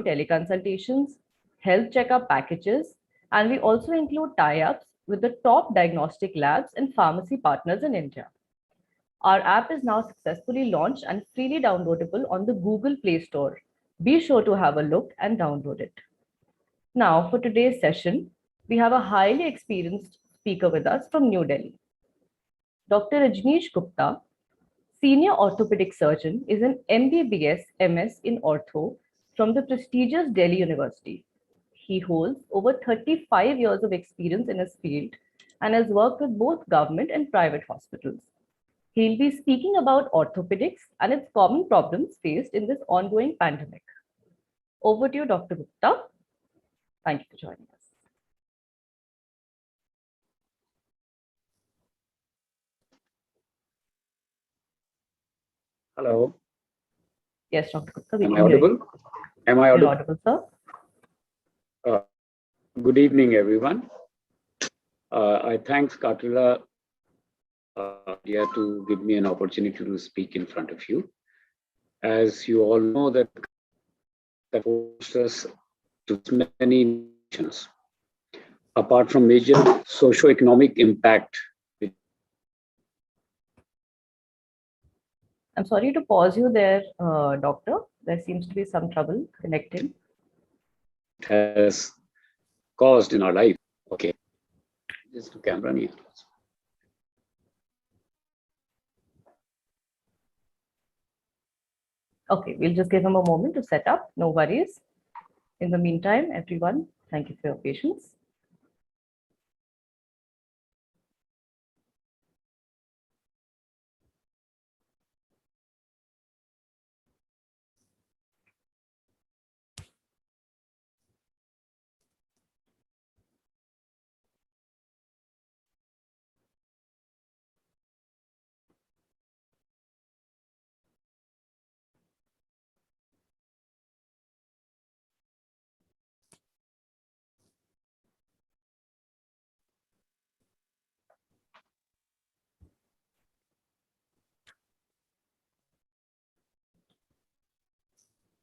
teleconsultations, health checkup packages, and we also include tie-ups with the top diagnostic labs and pharmacy partners in India. Our app is now successfully launched and freely downloadable on the Google Play Store. Be sure to have a look and download it. Now, for today's session, we have a highly experienced speaker with us from New Delhi. Dr. Rajnish Gupta, Senior Orthopedic Surgeon, is an MBBS MS in Ortho from the prestigious Delhi University. He holds over 35 years of experience in his field and has worked with both government and private hospitals. He'll be speaking about orthopedics and its common problems faced in this ongoing pandemic. Over to you, Dr. Gupta. Thank you for joining us. Hello. Yes, Dr. Gupta. Am I audible? Am I audible? You're audible, sir. Good evening, everyone. I thank Katula to give me an opportunity to speak in front of you. As you all know, that forced us to many nations. Apart from major socio-economic impact. I'm sorry to pause you there, Doctor. There seems to be some trouble connecting. Has caused in our life. Okay. Just to camera near. Okay, we'll just give him a moment to set up. No worries. In the meantime, everyone, thank you for your patience.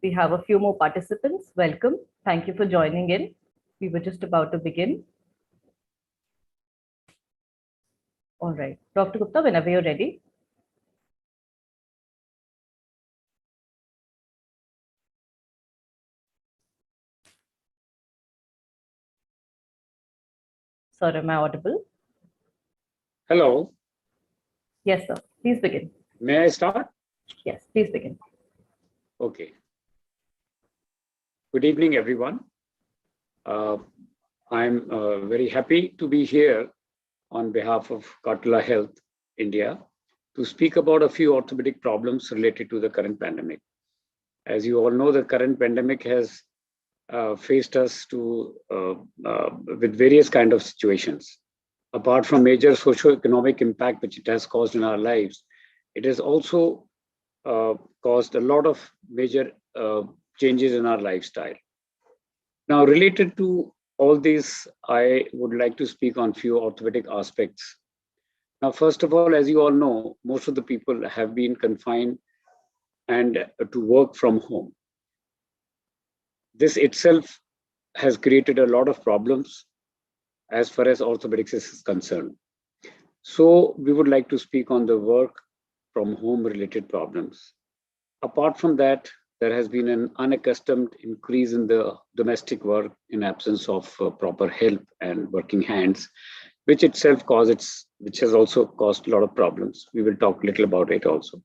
We have a few more participants. Welcome. Thank you for joining in. We were just about to begin. All right. Dr. Gupta, whenever you're ready. Sir, am I audible? Hello. Yes, sir. Please begin. May I start? Yes, please begin. Okay. Good evening, everyone. I'm very happy to be here on behalf of Katla Health India to speak about a few orthopedic problems related to the current pandemic. As you all know, the current pandemic has faced us with various kind of situations. Apart from major socio-economic impact which it has caused in our lives, it has also caused a lot of major changes in our lifestyle. Now, related to all these, I would like to speak on few orthopedic aspects. Now, first of all, as you all know, most of the people have been confined and to work from home. This itself has created a lot of problems as far as orthopedics is concerned. So we would like to speak on the work from home related problems. Apart from that, there has been an unaccustomed increase in the domestic work in absence of proper help and working hands, which itself which has also caused a lot of problems. We will talk a little about it also.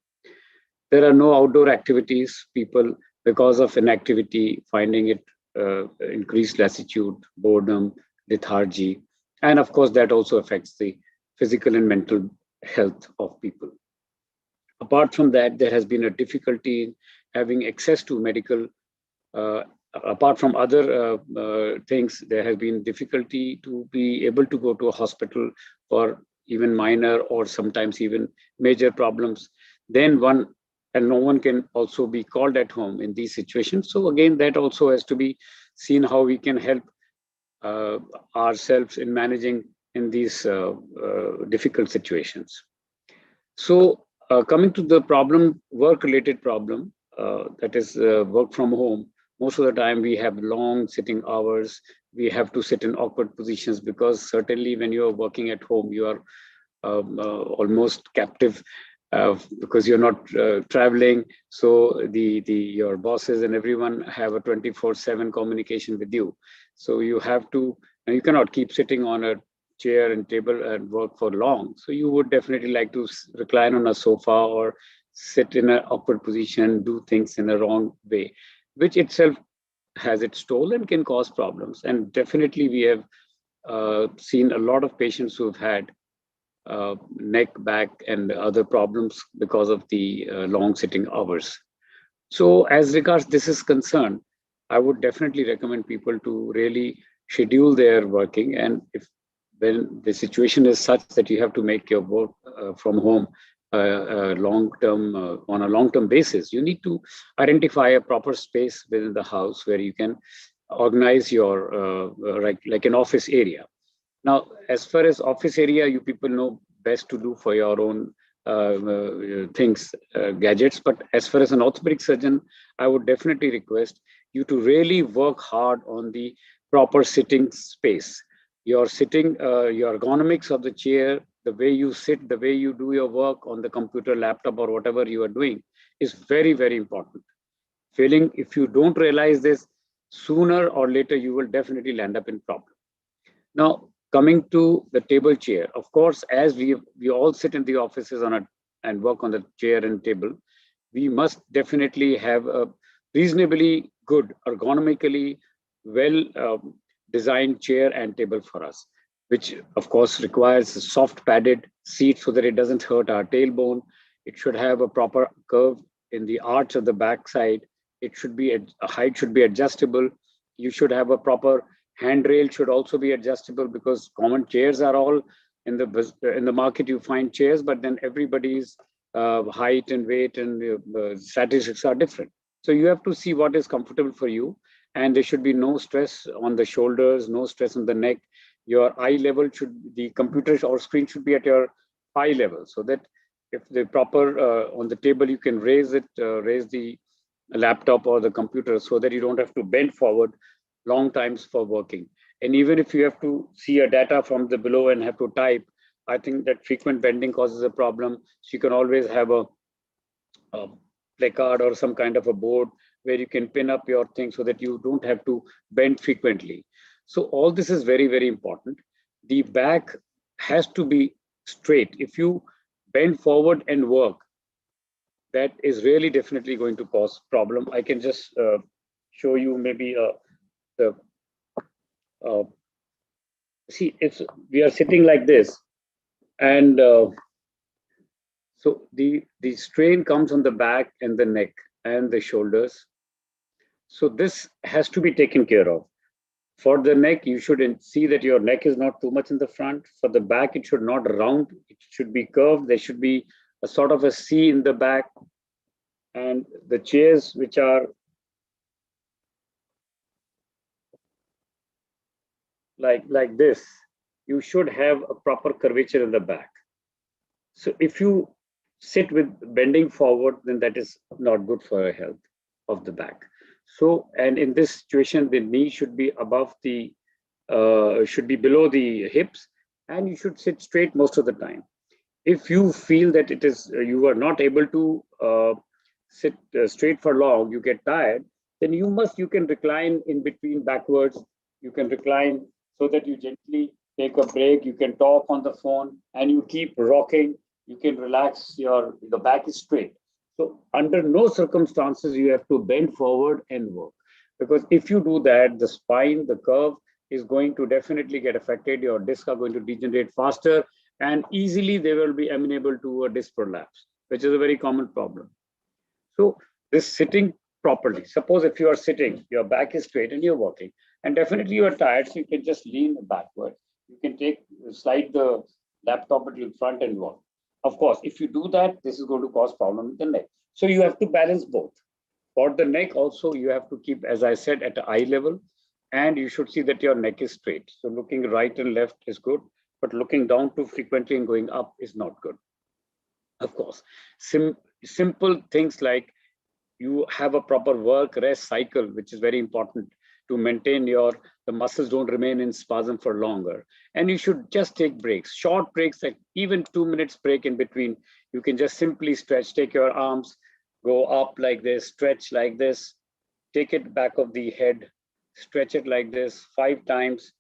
There are no outdoor activities. People, because of inactivity, finding it increased lassitude, boredom, lethargy, and of course that also affects the physical and mental health of people. Apart from that, there has been a difficulty in having access to medical. Apart from other things, there has been difficulty to be able to go to a hospital for even minor or sometimes even major problems. Then no one can also be called at home in these situations. So again, that also has to be seen how we can help ourselves in managing in these difficult situations. So coming to the problem, work-related problem, that is work from home, most of the time we have long sitting hours. We have to sit in awkward positions because certainly when you are working at home, you are almost captive because you're not traveling. So your bosses and everyone have a 24/7 communication with you. So you have to, and you cannot keep sitting on a chair and table and work for long. So you would definitely like to recline on a sofa or sit in an awkward position, do things in a wrong way, which itself has its toll and can cause problems. And definitely we have seen a lot of patients who've had neck, back, and other problems because of the long sitting hours. So as regards this is concerned, I would definitely recommend people to really schedule their working. And if when the situation is such that you have to make your work from home on a long-term basis, you need to identify a proper space within the house where you can organize your like an office area. Now, as far as office area, you people know best to do for your own things, gadgets. But as far as an orthopedic surgeon, I would definitely request you to really work hard on the proper sitting space. Your sitting, your ergonomics of the chair, the way you sit, the way you do your work on the computer, laptop, or whatever you are doing is very, very important. Failing, if you don't realize this, sooner or later, you will definitely land up in problem. Now, coming to the table chair, of course, as we all sit in the offices and work on the chair and table, we must definitely have a reasonably good, ergonomically well designed chair and table for us, which of course requires a soft padded seat so that it doesn't hurt our tailbone. It should have a proper curve in the arch of the back side. It should be, a height should be adjustable. You should have a proper handrail should also be adjustable because common chairs are all in the market. You find chairs, but then everybody's height and weight and statistics are different. So you have to see what is comfortable for you, and there should be no stress on the shoulders, no stress on the neck. Your eye level the computer or screen should be at your eye level, so that if the proper on the table you can raise the laptop or the computer so that you don't have to bend forward long times for working. And even if you have to see your data from the below and have to type, I think that frequent bending causes a problem. So you can always have a placard or some kind of a board where you can pin up your thing so that you don't have to bend frequently. So all this is very, very important. The back has to be straight. If you bend forward and work, that is really definitely going to cause problem. I can just show you maybe see, if we are sitting like this, and so the strain comes on the back and the neck and the shoulders. So this has to be taken care of. For the neck, you should see that your neck is not too much in the front. For the back, it should not round. It should be curved. There should be a sort of a C in the back. And the chairs which are like this, you should have a proper curvature in the back. So if you sit with bending forward, then that is not good for your health of the back. So, and in this situation, the knee should be above should be below the hips, and you should sit straight most of the time. If you feel that you are not able to sit straight for long, you get tired, then you can recline in between backwards. You can recline so that you gently take a break. You can talk on the phone and you keep rocking. You can relax, the back is straight. So under no circumstances you have to bend forward and work, because if you do that, the spine, the curve is going to definitely get affected. Your discs are going to degenerate faster, and easily they will be amenable to a disc prolapse, which is a very common problem. So this sitting properly, suppose if you are sitting, your back is straight and you're working, and definitely you are tired, so you can just lean backward. You can slide the laptop at your front and work. Of course, if you do that, this is going to cause problem with the neck. So you have to balance both. For the neck also, you have to keep, as I said, at the eye level, and you should see that your neck is straight. So looking right and left is good, but looking down too frequently and going up is not good. Of course, simple things like you have a proper work rest cycle, which is very important to maintain the muscles don't remain in spasm for longer. And you should just take breaks, short breaks, like even 2 minutes break in between. You can just simply stretch, take your arms, go up like this, stretch like this, take it back of the head, stretch it like this 5 times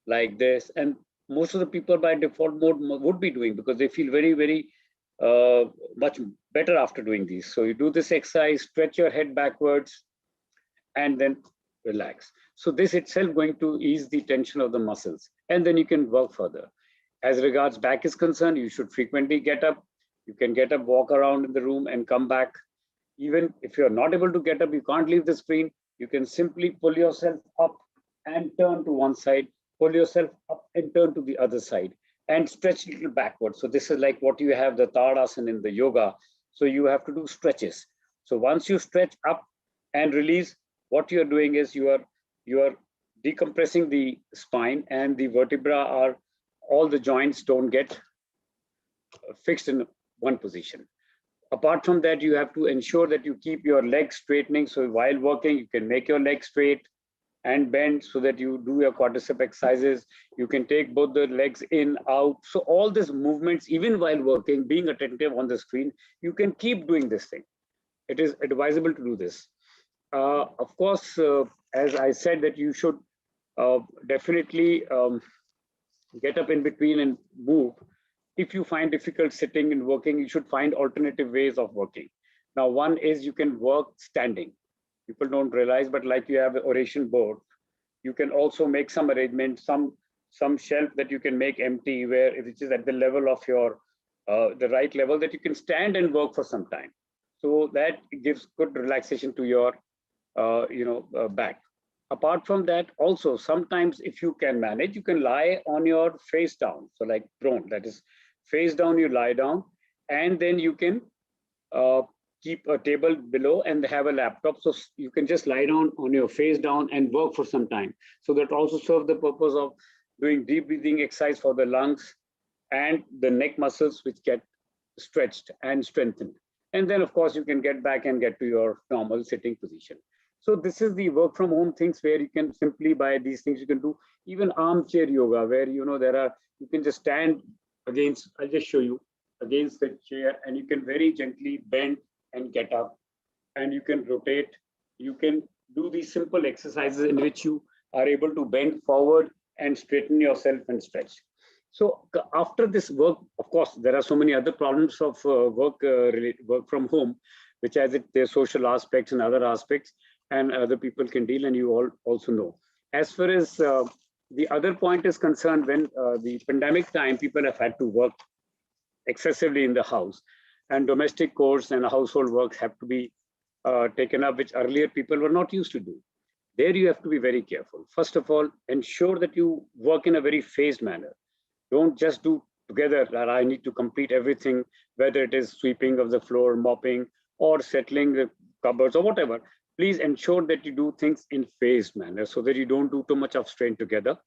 like this. And most of the people by default mode would be doing, because they feel very, very much better after doing these. So you do this exercise, stretch your head backwards, and then relax. So this itself going to ease the tension of the muscles, and then you can work further. As regards back is concerned, you should frequently get up. You can get up, walk around in the room and come back. Even if you're not able to get up, you can't leave the screen, you can simply pull yourself up and turn to one side, pull yourself up and turn to the other side, and stretch a little backwards. So this is like what you have the Tadasana in the yoga. So you have to do stretches. So once you stretch up and release, what you're doing is you are decompressing the spine, and the vertebra are, all the joints don't get fixed in one position. Apart from that, you have to ensure that you keep your legs straightening. So while working, you can make your legs straight and bend so that you do your quadricep exercises. You can take both the legs in, out. So all these movements, even while working, being attentive on the screen, you can keep doing this thing. It is advisable to do this. Of course, as I said, that you should definitely get up in between and move. If you find difficult sitting and working, you should find alternative ways of working. Now, one is you can work standing. People don't realize, but like you have an oration board, you can also make some arrangement, some shelf that you can make empty, where it is at the level of your, the right level, that you can stand and work for some time. So that gives good relaxation to your, back. Apart from that, also, sometimes if you can manage, you can lie on your face down. So like prone, that is face down, you lie down, and then you can keep a table below and have a laptop. So you can just lie down on your face down and work for some time. So that also serves the purpose of doing deep breathing exercise for the lungs and the neck muscles, which get stretched and strengthened. And then of course you can get back and get to your normal sitting position. So this is the work from home things, where you can simply, by these things, you can do even armchair yoga, where you can just stand against, I'll just show you, against the chair, and you can very gently bend and get up, and you can rotate. You can do these simple exercises in which you are able to bend forward and straighten yourself and stretch. So after this work, of course, there are so many other problems of work from home, which has their social aspects and other aspects, and other people can deal, and you all also know. As far as the other point is concerned, when the pandemic time, people have had to work excessively in the house, and domestic chores and household works have to be taken up, which earlier people were not used to do. There you have to be very careful. First of all, ensure that you work in a very phased manner. Don't just do together that I need to complete everything, whether it is sweeping of the floor, mopping, or settling the cupboards or whatever. Please ensure that you do things in phased manner so that you don't do too much of strain together.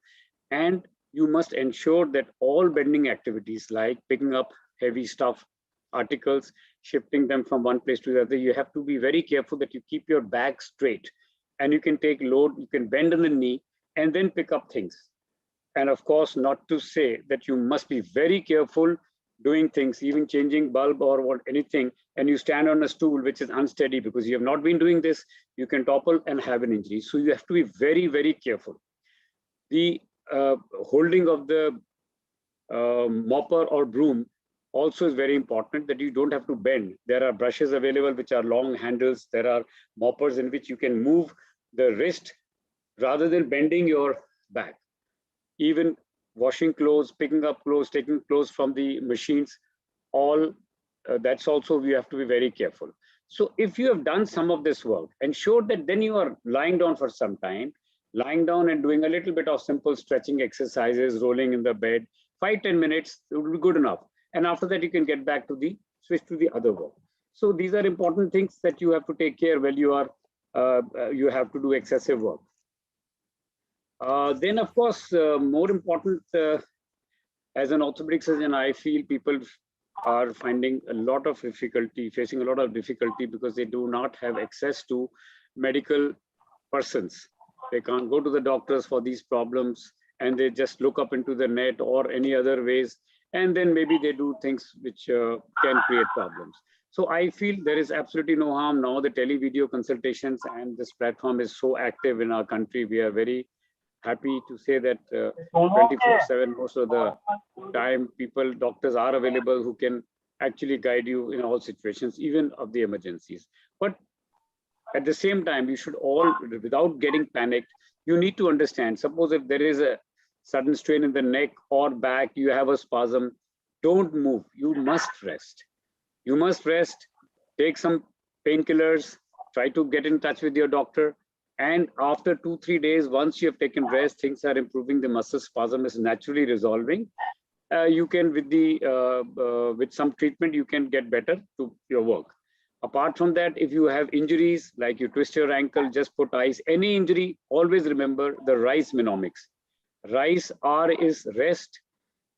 And you must ensure that all bending activities, like picking up heavy stuff, articles, shifting them from one place to the other, you have to be very careful that you keep your back straight, and you can take load, you can bend on the knee and then pick up things. And of course, not to say that you must be very careful doing things, even changing bulb or anything, and you stand on a stool which is unsteady because you have not been doing this, you can topple and have an injury. So you have to be very, very careful. The holding of the mopper or broom also is very important, that you don't have to bend. There are brushes available which are long handles. There are moppers in which you can move the wrist rather than bending your back. Even washing clothes, picking up clothes, taking clothes from the machines, all that's also, we have to be very careful. So if you have done some of this work, ensure that then you are lying down for some time, lying down and doing a little bit of simple stretching exercises, rolling in the bed, 5-10 minutes, it will be good enough. And after that, you can get back to switch to the other work. So these are important things that you have to take care when you are, you have to do excessive work. Then, of course, more important, as an orthopedic surgeon, I feel people are finding a lot of difficulty, facing a lot of difficulty because they do not have access to medical persons. They can't go to the doctors for these problems, and they just look up into the net or any other ways, and then maybe they do things which can create problems. So I feel there is absolutely no harm now. The tele-video consultations and this platform is so active in our country. We are very happy to say that 24/7, most of the time, doctors are available who can actually guide you in all situations, even of the emergencies. But at the same time, you should all, without getting panicked, you need to understand, suppose if there is a sudden strain in the neck or back, you have a spasm, don't move. You must rest. You must rest, take some painkillers, try to get in touch with your doctor. And after 2-3 days, once you have taken rest, things are improving, the muscle spasm is naturally resolving. You can, with some treatment, you can get better to your work. Apart from that, if you have injuries, like you twist your ankle, just put ice. Any injury, always remember the RICE mnemonics. RICE, R is rest.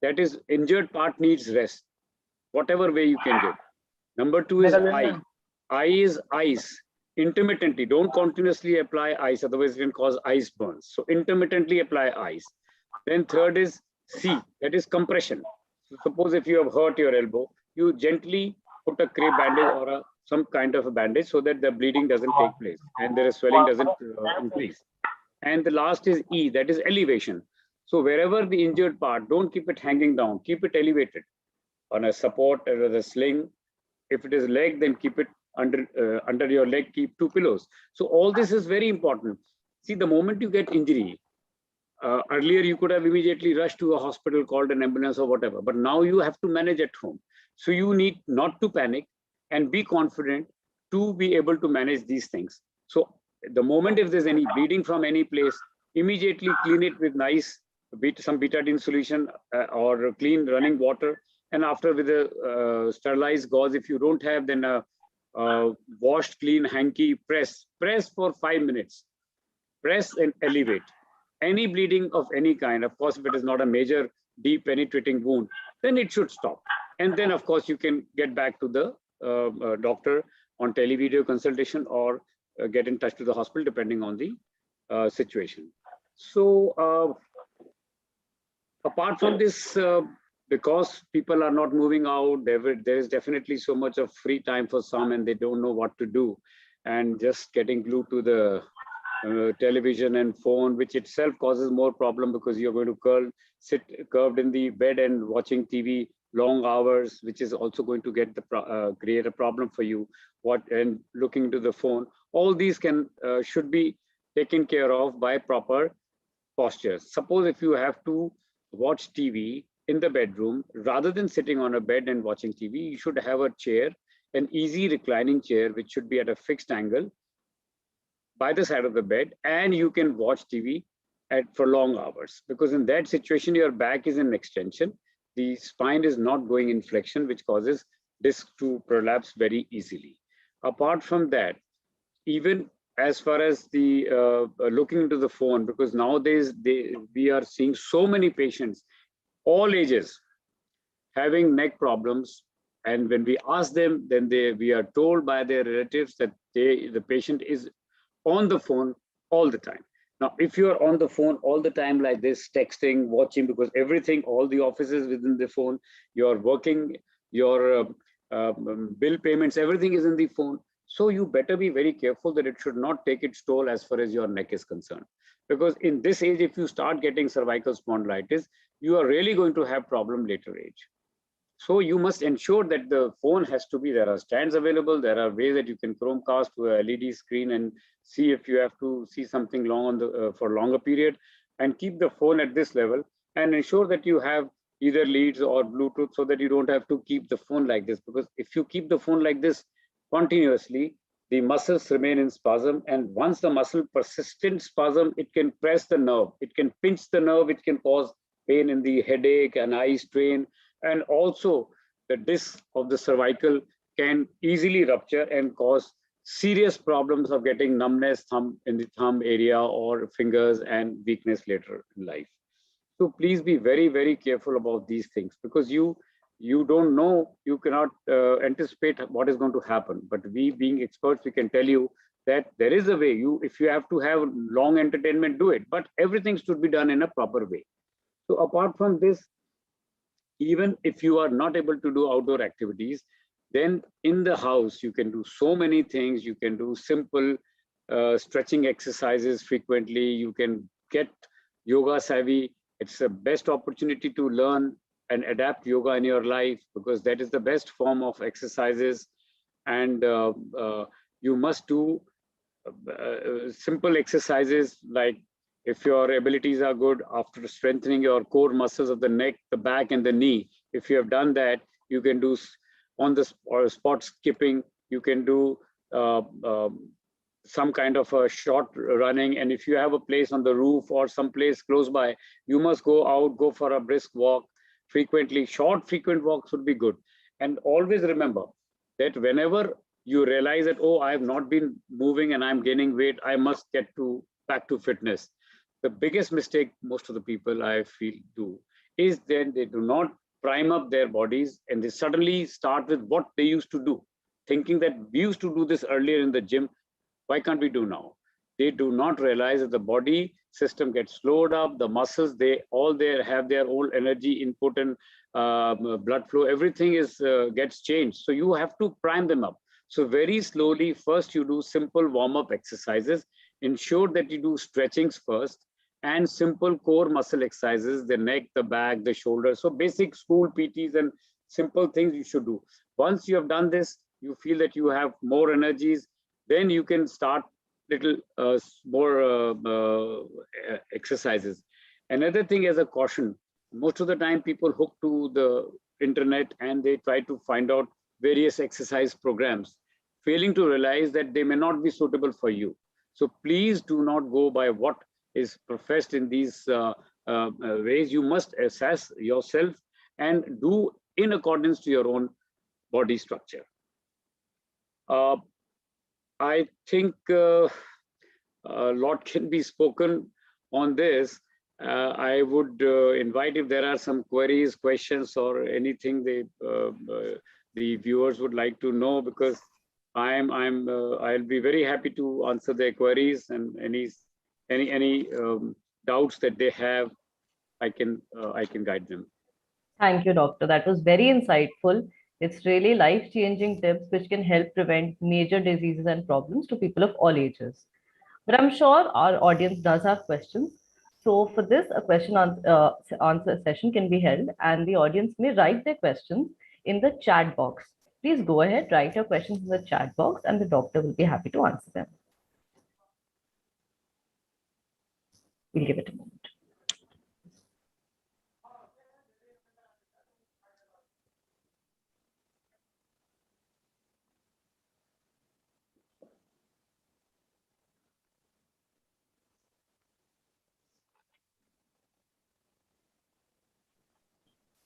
That is, injured part needs rest, whatever way you can give. Number 2 is I. I is ice. Intermittently, don't continuously apply ice, otherwise it can cause ice burns. So intermittently apply ice. Then third is C, that is compression. So suppose if you have hurt your elbow, you gently put a crepe bandage or some kind of a bandage so that the bleeding doesn't take place and the swelling doesn't increase. And the last is E, that is elevation. So wherever the injured part, don't keep it hanging down, keep it elevated on a support or a sling. If it is leg, then keep it under your leg, keep 2 pillows. So all this is very important. See, the moment you get injury, earlier you could have immediately rushed to a hospital, called an ambulance or whatever, but now you have to manage at home. So you need not to panic and be confident to be able to manage these things. So the moment if there's any bleeding from any place, immediately clean it with nice, some betadine solution or clean running water. And after with a sterilized gauze, if you don't have, then a washed clean hanky, press for 5 minutes, press and elevate. Any bleeding of any kind, of course, if it is not a major deep penetrating wound, then it should stop. And then of course you can get back to the doctor on televideo consultation or get in touch to the hospital depending on the situation. So apart from this, because people are not moving out, there is definitely so much of free time for some and they don't know what to do, and just getting glued to the television and phone, which itself causes more problem because you're going to sit curved in the bed and watching TV long hours, which is also going to get create a problem for you. And looking into the phone, all these should be taken care of by proper postures. Suppose if you have to watch TV in the bedroom, rather than sitting on a bed and watching TV, you should have a chair, an easy reclining chair, which should be at a fixed angle by the side of the bed, and you can watch TV for long hours, because in that situation, your back is in extension. The spine is not going in flexion, which causes disc to prolapse very easily. Apart from that, even as far as the looking into the phone, because nowadays we are seeing so many patients, all ages, having neck problems. And when we ask them, then we are told by their relatives that the patient is on the phone all the time. Now, if you are on the phone all the time like this, texting, watching, because everything, all the offices within the phone, you're working, your bill payments, everything is in the phone. So you better be very careful that it should not take its toll as far as your neck is concerned. Because in this age, if you start getting cervical spondylitis, you are really going to have problem later age. So you must ensure that the phone has to be, there are stands available, there are ways that you can Chromecast to a LED screen and see if you have to see something long on the for longer period, and keep the phone at this level and ensure that you have either leads or Bluetooth so that you don't have to keep the phone like this. Because if you keep the phone like this continuously, the muscles remain in spasm, and once the muscle persistent spasm, it can press the nerve, it can pinch the nerve, it can cause pain in the headache and eye strain. And also the disc of the cervical can easily rupture and cause serious problems of getting numbness in the thumb area or fingers and weakness later in life. So please be very, very careful about these things, because you you don't know, you cannot anticipate what is going to happen. But we being experts, we can tell you that there is a way. If you have to have long entertainment, do it, but everything should be done in a proper way. So apart from this, even if you are not able to do outdoor activities, then in the house you can do so many things. You can do simple stretching exercises frequently. You can get yoga savvy. It's the best opportunity to learn and adapt yoga in your life, because that is the best form of exercises. And you must do simple exercises, like if your abilities are good, after strengthening your core muscles of the neck, the back, and the knee, if you have done that, you can do on the spot skipping. You can do some kind of a short running. And if you have a place on the roof or some place close by, you must go out, go for a brisk walk frequently. Short, frequent walks would be good. And always remember that whenever you realize that, oh, I have not been moving and I'm gaining weight, I must get back to fitness. The biggest mistake most of the people, I feel, do is then they do not prime up their bodies, and they suddenly start with what they used to do, thinking that we used to do this earlier in the gym. Why can't we do now? They do not realize that the body system gets slowed up. The muscles, they all have their own energy input and blood flow. Everything gets changed. So you have to prime them up. So very slowly, first you do simple warm-up exercises. Ensure that you do stretchings first, and simple core muscle exercises, the neck, the back, the shoulders. So basic school PTs and simple things you should do. Once you have done this, you feel that you have more energies, then you can start little more exercises. Another thing as a caution, most of the time people hook to the internet and they try to find out various exercise programs, failing to realize that they may not be suitable for you. So please do not go by what is professed in these ways. You must assess yourself and do in accordance to your own body structure. I think a lot can be spoken on this. I would invite, if there are some queries, questions, or anything the viewers would like to know, because I'll be very happy to answer their queries, and any doubts that they have, I can guide them. Thank you, doctor. That was very insightful. It's really life-changing tips which can help prevent major diseases and problems to people of all ages. But I'm sure our audience does have questions. So for this, a question answer session can be held, and the audience may write their questions in the chat box. Please go ahead, write your questions in the chat box, and the doctor will be happy to answer them. We'll give it a moment.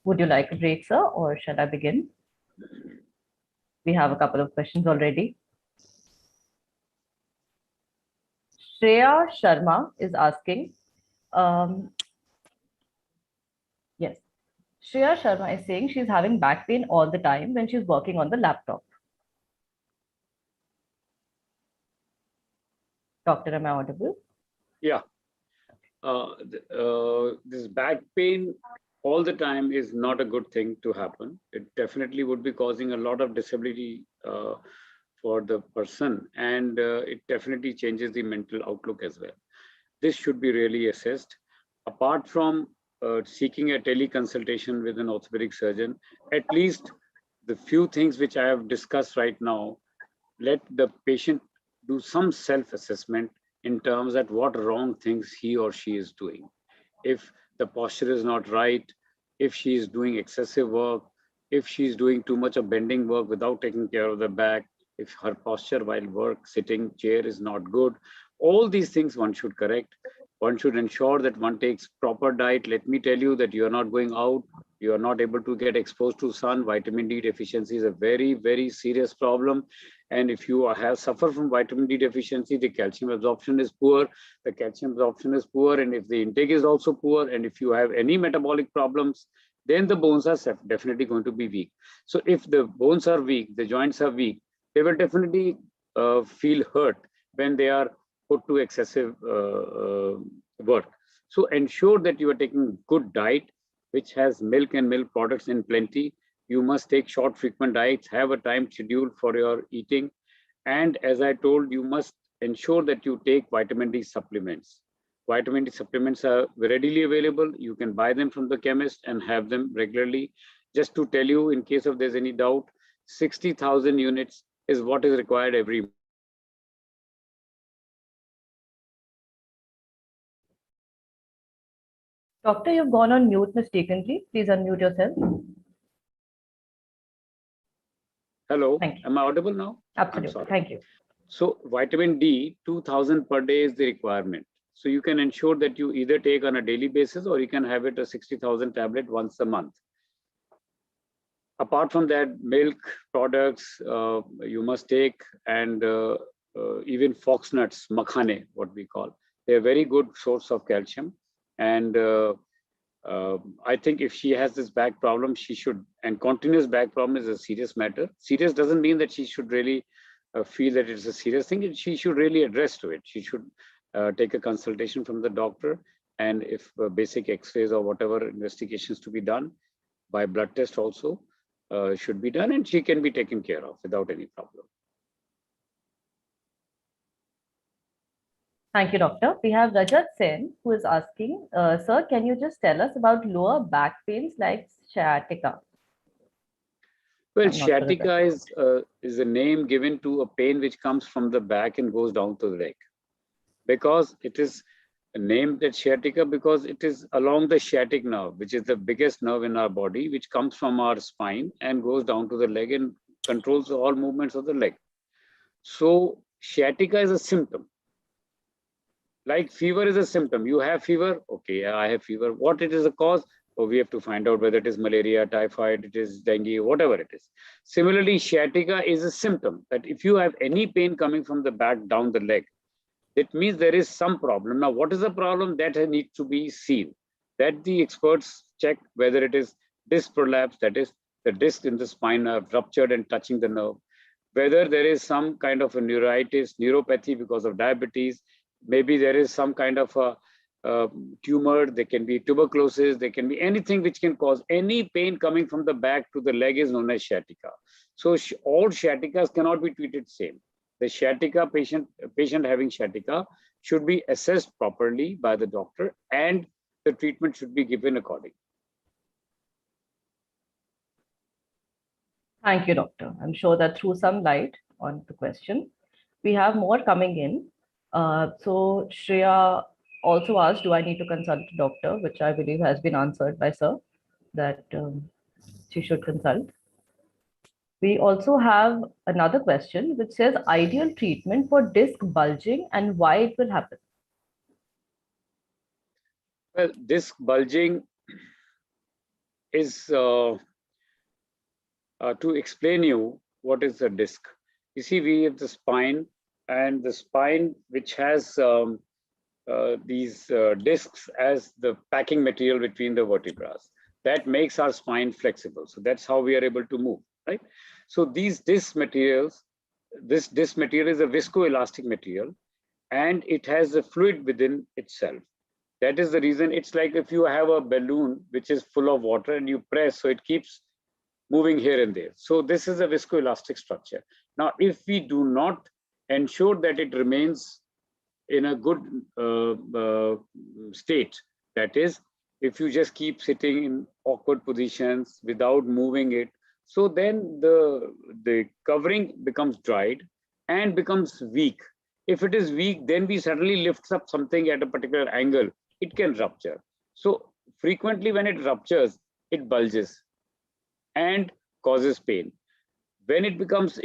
Would you like a break, sir, or shall I begin? We have a couple of questions already. Shreya Sharma is asking, yes, Shreya Sharma is saying she's having back pain all the time when she's working on the laptop. Doctor, am I audible? Yeah. This back pain all the time is not a good thing to happen. It definitely would be causing a lot of disability for the person, and it definitely changes the mental outlook as well. This should be really assessed. Apart from seeking a teleconsultation with an orthopedic surgeon, at least the few things which I have discussed right now, let the patient do some self-assessment in terms of what wrong things he or she is doing. If the posture is not right, if she is doing excessive work, if she is doing too much of bending work without taking care of the back, if her posture while sitting chair is not good, all these things one should correct. One should ensure that one takes proper diet. Let me tell you that you are not going out, you are not able to get exposed to sun. Vitamin D deficiency is a very, very serious problem. And if you suffer from vitamin D deficiency, the calcium absorption is poor. The calcium absorption is poor, and if the intake is also poor, and if you have any metabolic problems, then the bones are definitely going to be weak. So if the bones are weak, the joints are weak, they will definitely feel hurt when they are put to excessive work. So ensure that you are taking good diet, which has milk and milk products in plenty. You must take short, frequent diets, have a time schedule for your eating. And as I told, you must ensure that you take vitamin D supplements. Vitamin D supplements are readily available. You can buy them from the chemist and have them regularly. Just to tell you, in case of there's any doubt, 60,000 units is what is required every month. Doctor, you've gone on mute mistakenly. Please unmute yourself. Hello, Thank you. am I audible now? Absolutely. I'm sorry. Thank you. So vitamin D, 2000 per day is the requirement. So you can ensure that you either take on a daily basis or you can have it a 60,000 tablet once a month. Apart from that, milk products you must take, and even fox nuts, makhane, what we call. They're a very good source of calcium. And I think if she has this back problem, she should, and continuous back problem is a serious matter. Serious doesn't mean that she should really feel that it's a serious thing. She should really address to it. She should take a consultation from the doctor, and if basic x-rays or whatever investigations to be done by blood test also should be done, and she can be taken care of without any problem. Thank you, doctor. We have Rajat Sen who is asking, sir, can you just tell us about lower back pains like sciatica? Well, sciatica is a name given to a pain which comes from the back and goes down to the leg. Because it is named as sciatica because it is along the sciatic nerve, which is the biggest nerve in our body, which comes from our spine and goes down to the leg and controls all movements of the leg. So sciatica is a symptom. Like fever is a symptom. You have fever, okay, I have fever. What it is a cause? Oh, we have to find out whether it is malaria, typhoid, it is dengue, whatever it is. Similarly, sciatica is a symptom that if you have any pain coming from the back down the leg, it means there is some problem. Now, what is the problem? That needs to be seen. That the experts check whether it is disc prolapse, that is the disc in the spine have ruptured and touching the nerve, whether there is some kind of a neuritis, neuropathy because of diabetes, maybe there is some kind of a tumor, there can be tuberculosis, there can be anything which can cause any pain coming from the back to the leg is known as sciatica. So all sciaticas cannot be treated same. The sciatica patient having sciatica should be assessed properly by the doctor, and the treatment should be given accordingly. Thank you, doctor. I'm sure that threw some light on the question. We have more coming in. So Shreya also asked, do I need to consult a doctor, which I believe has been answered by sir, that she should consult. We also have another question which says ideal treatment for disc bulging and why it will happen. Well, disc bulging is to explain you what is the disc. You see, we have the spine, and the spine which has these discs as the packing material between the vertebrae. That makes our spine flexible. So that's how we are able to move, right? So these disc materials, this disc material is a viscoelastic material, and it has a fluid within itself. That is the reason. It's like if you have a balloon which is full of water and you press, so it keeps moving here and there. So this is a viscoelastic structure. Now, if we do not ensure that it remains in a good state, that is, if you just keep sitting in awkward positions without moving it, so then the covering becomes dried and becomes weak. If it is weak, then we suddenly lift up something at a particular angle, it can rupture. So frequently when it ruptures, it bulges and causes pain. When it becomes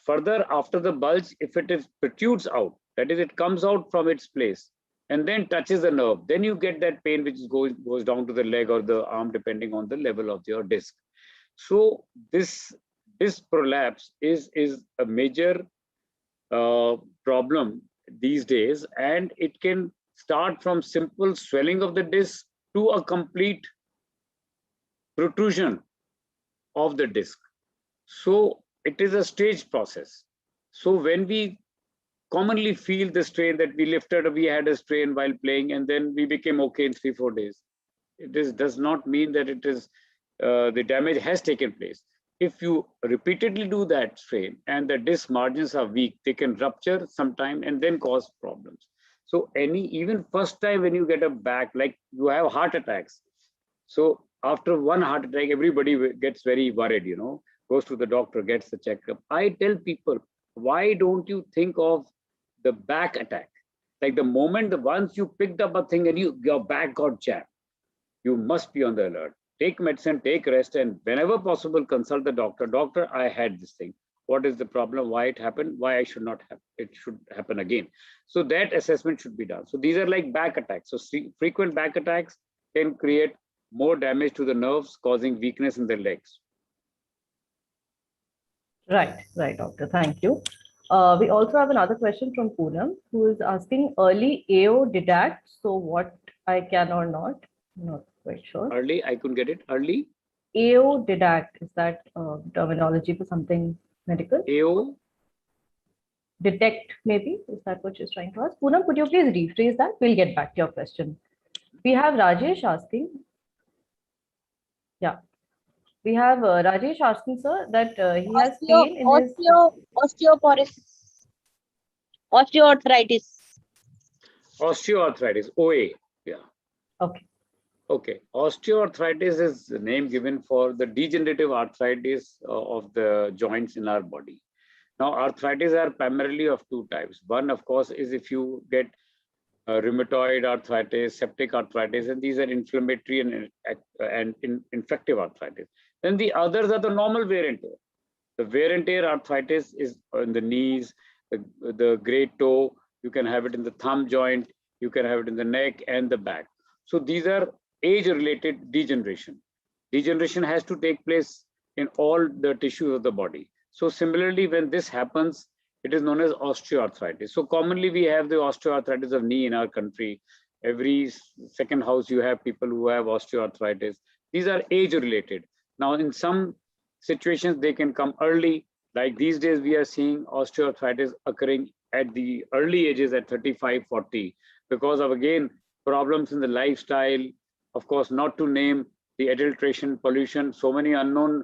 further after the bulge, if it is protrudes out, that is, it comes out from its place and then touches the nerve, then you get that pain which goes down to the leg or the arm, depending on the level of your disc. So this prolapse is a major problem these days, and it can start from simple swelling of the disc to a complete protrusion of the disc. So it is a staged process. So when we commonly feel the strain that we had a strain while playing and then we became okay in 3-4 days, does not mean that it is the damage has taken place. If you repeatedly do that strain and the disc margins are weak, they can rupture sometime and then cause problems. So even first time when you get a back, like you have heart attacks. So after one heart attack, everybody gets very worried, goes to the doctor, gets the checkup. I tell people, why don't you think of the back attack? Like the moment, once you picked up a thing and your back got jammed, you must be on the alert. Take medicine, take rest, and whenever possible, consult the doctor. Doctor, I had this thing. What is the problem? Why it happened? Why I should not have it should happen again? So that assessment should be done. So these are like back attacks. So frequent back attacks can create more damage to the nerves, causing weakness in the legs. Right, doctor. Thank you. We also have another question from Poonam, who is asking early AO deduct. So what I can or not quite sure. Early, I couldn't get it. Early? AO deduct, is that terminology for something medical? AO? Detect, maybe? Is that what she's trying to ask? Poonam, could you please rephrase that? We'll get back to your question. We have Rajesh asking. Yeah. We have Rajesh asking, sir, that he has pain in his... Osteoporosis. Osteoarthritis. Osteoarthritis, OA. Yeah. Okay. Okay. Osteoarthritis is the name given for the degenerative arthritis of the joints in our body. Now, arthritis are primarily of two types. One, of course, is if you get rheumatoid arthritis, septic arthritis, and these are inflammatory and infective arthritis. Then the others are the normal wear and tear. The wear and tear arthritis is in the knees, the great toe. You can have it in the thumb joint. You can have it in the neck and the back. So these are age-related degeneration. Degeneration has to take place in all the tissues of the body. So similarly, when this happens, it is known as osteoarthritis. So commonly we have the osteoarthritis of knee in our country. Every second house you have people who have osteoarthritis. These are age-related. Now in some situations they can come early. Like these days we are seeing osteoarthritis occurring at the early ages at 35, 40 because of, again, problems in the lifestyle. Of course, not to name the adulteration, pollution, so many unknown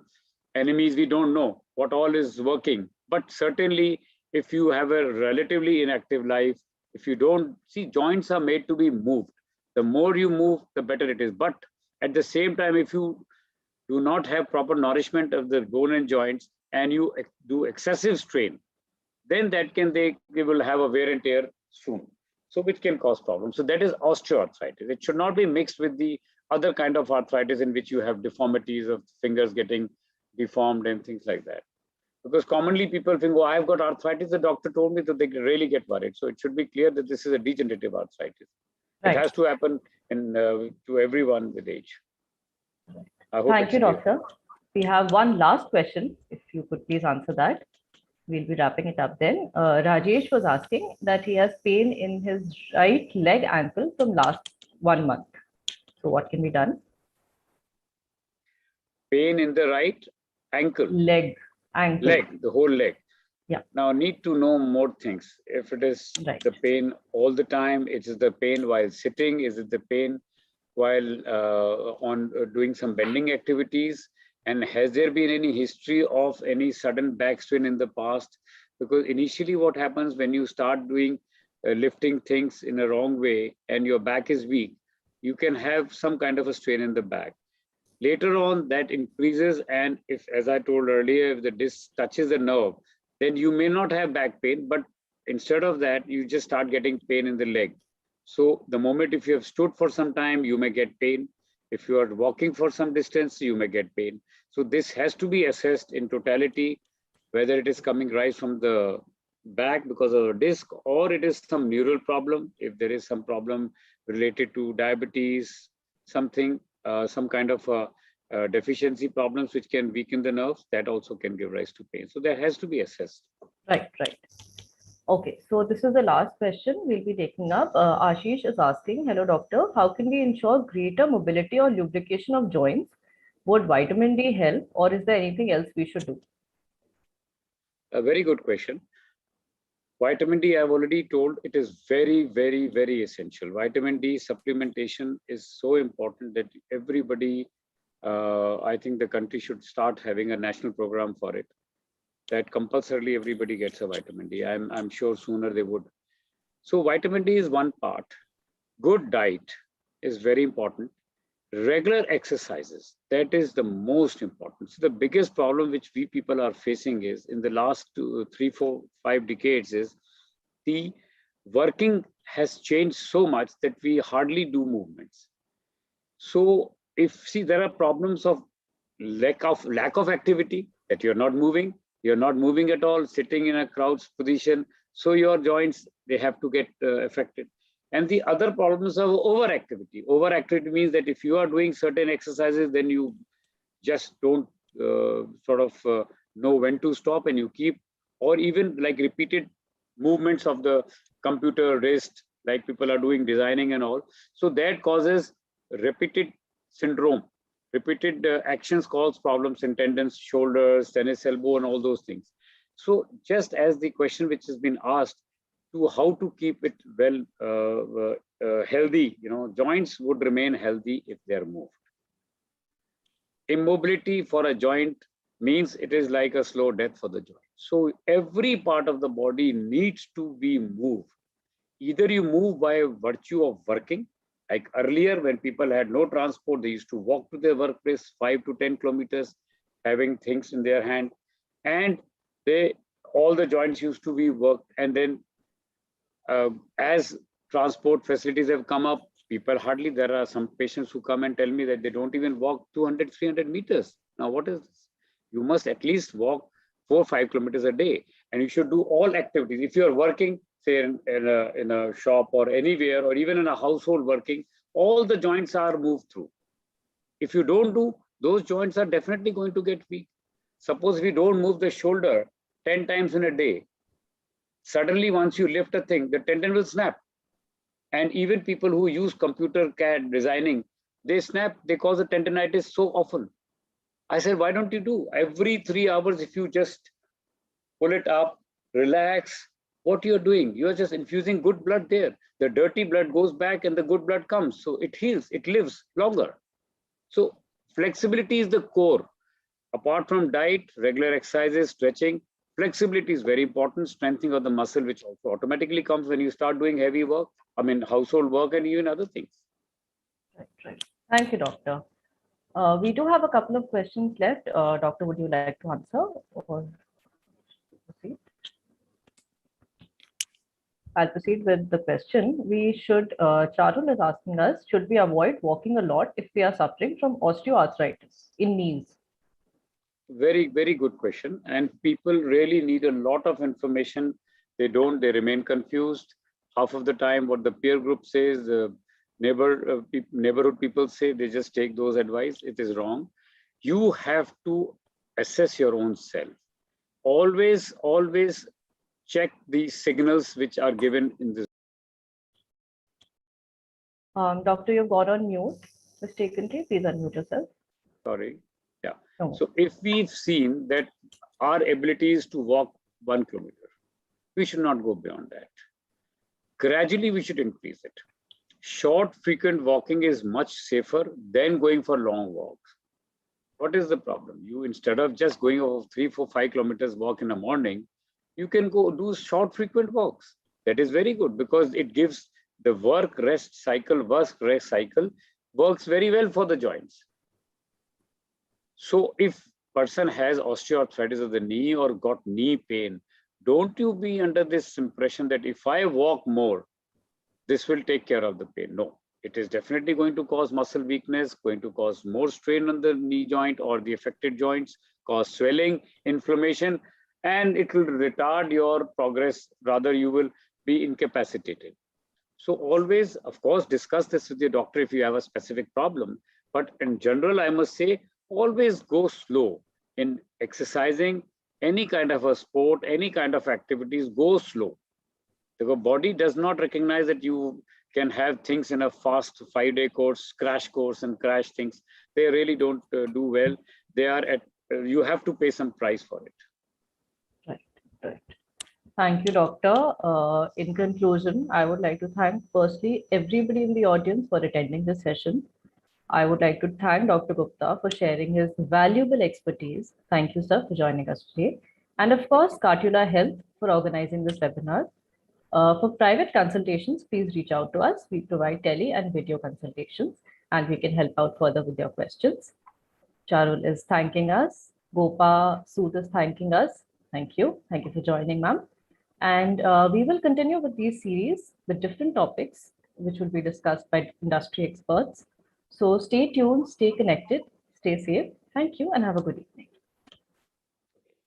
enemies, we don't know what all is working. But certainly, if you have a relatively inactive life, if you don't see, joints are made to be moved. The more you move, the better it is. But at the same time, if you do not have proper nourishment of the bone and joints and you do excessive strain, then they will have a wear and tear soon. So which can cause problems. So that is osteoarthritis. It should not be mixed with the other kind of arthritis in which you have deformities of fingers getting deformed and things like that. Because commonly people think, oh, I've got arthritis, the doctor told me, that they really get worried. So it should be clear that this is a degenerative arthritis. Right. It has to happen to everyone with age. Thank you, doctor. We have one last question, if you could please answer that. We'll be wrapping it up then. Rajesh was asking that he has pain in his right leg ankle from last 1 month. So what can be done? Pain in the right ankle? Leg. Ankle. Leg, the whole leg. Yeah. Now need to know more things. If it is the pain all the time, it is the pain while sitting, is it the pain while doing some bending activities? And has there been any history of any sudden back strain in the past? Because initially what happens when you start doing lifting things in a wrong way and your back is weak, you can have some kind of a strain in the back. Later on that increases, and if, as I told earlier, if the disc touches the nerve, then you may not have back pain, but instead of that, you just start getting pain in the leg. So the moment if you have stood for some time, you may get pain. If you are walking for some distance, you may get pain. So this has to be assessed in totality, whether it is coming right from the back because of a disc, or it is some neural problem. If there is some problem related to diabetes, something, some kind of deficiency problems which can weaken the nerves, that also can give rise to pain. So that has to be assessed. Right. Okay, so this is the last question we'll be taking up. Ashish is asking, hello doctor, how can we ensure greater mobility or lubrication of joints Would vitamin D help, or is there anything else we should do? A very good question. Vitamin D, I've already told, it is very, very, very essential. Vitamin D supplementation is so important that everybody, I think the country should start having a national program for it, that compulsorily everybody gets a vitamin D. I'm sure sooner they would. So vitamin D is one part. Good diet is very important. Regular exercises, that is the most important. So the biggest problem which we people are facing is in the last 2, 3, 4, 5 decades is the working has changed so much that we hardly do movements. So there are problems of lack of activity, that you're not moving at all, sitting in a crouched position. So your joints, they have to get affected. And the other problems of overactivity. Overactivity means that if you are doing certain exercises, then you just don't know when to stop, and you keep, or even like repeated movements of the computer wrist, like people are doing designing and all. So that causes repeated syndrome. Repeated actions cause problems in tendons, shoulders, tennis elbow, and all those things. So just as the question which has been asked, to how to keep it well healthy, joints would remain healthy if they're moved. Immobility for a joint means it is like a slow death for the joint. So every part of the body needs to be moved. Either you move by virtue of working, like earlier when people had no transport, they used to walk to their workplace 5 to 10 kilometers, having things in their hand, and all the joints used to be worked. And then as transport facilities have come up, there are some patients who come and tell me that they don't even walk 200, 300 meters. Now, what is this? You must at least walk 4 or 5 kilometers a day, and you should do all activities. If you're working, say in a shop or anywhere, or even in a household working, all the joints are moved through. If you don't do, those joints are definitely going to get weak. Suppose we don't move the shoulder 10 times in a day, suddenly once you lift a thing, the tendon will snap. And even people who use computer CAD designing, they snap, they cause a tendinitis so often. I said, why don't you do? Every 3 hours, if you just pull it up, relax, what you're doing, you're just infusing good blood there. The dirty blood goes back and the good blood comes. So it heals, it lives longer. So flexibility is the core. Apart from diet, regular exercises, stretching, flexibility is very important. Strengthening of the muscle, which also automatically comes when you start doing heavy work, household work and even other things. Right. Thank you, doctor. We do have a couple of questions left. Doctor, would you like to answer or proceed? I'll proceed with the question. Charul is asking us, should we avoid walking a lot if we are suffering from osteoarthritis in knees? Very, very good question. And people really need a lot of information. They remain confused. Half of the time, what the peer group says, neighborhood people say, they just take those advice. It is wrong. You have to assess your own self. Always check the signals which are given in this. Doctor, you've got on mute mistakenly. Please unmute yourself. Sorry. Yeah. Oh. So if we've seen that our ability is to walk 1 kilometer, we should not go beyond that. Gradually, we should increase it. Short, frequent walking is much safer than going for long walks. What is the problem? You, instead of just going over 3, 4, 5 kilometers walk in the morning, you can go do short, frequent walks. That is very good because it gives the work-rest cycle works very well for the joints. So if person has osteoarthritis of the knee or got knee pain, don't you be under this impression that if I walk more, this will take care of the pain. No, it is definitely going to cause muscle weakness, going to cause more strain on the knee joint or the affected joints, cause swelling, inflammation, and it will retard your progress. Rather, you will be incapacitated. So always, of course, discuss this with your doctor if you have a specific problem. But in general, I must say, always go slow in exercising, any kind of a sport, any kind of activities, go slow. The body does not recognize that you can have things in a fast 5-day course, crash course, and crash things. They really don't do well. They are at, you have to pay some price for it. Right. Thank you, Doctor. In conclusion, I would like to thank firstly everybody in the audience for attending this session. I would like to thank Dr. Gupta for sharing his valuable expertise. Thank you, sir, for joining us today. And of course, Cartula Health for organizing this webinar. For private consultations, please reach out to us. We provide tele and video consultations, and we can help out further with your questions. Charul is thanking us. Gopa Sood is thanking us. Thank you. Thank you for joining, ma'am. And we will continue with these series with different topics, which will be discussed by industry experts. So stay tuned, stay connected, stay safe. Thank you, and have a good evening.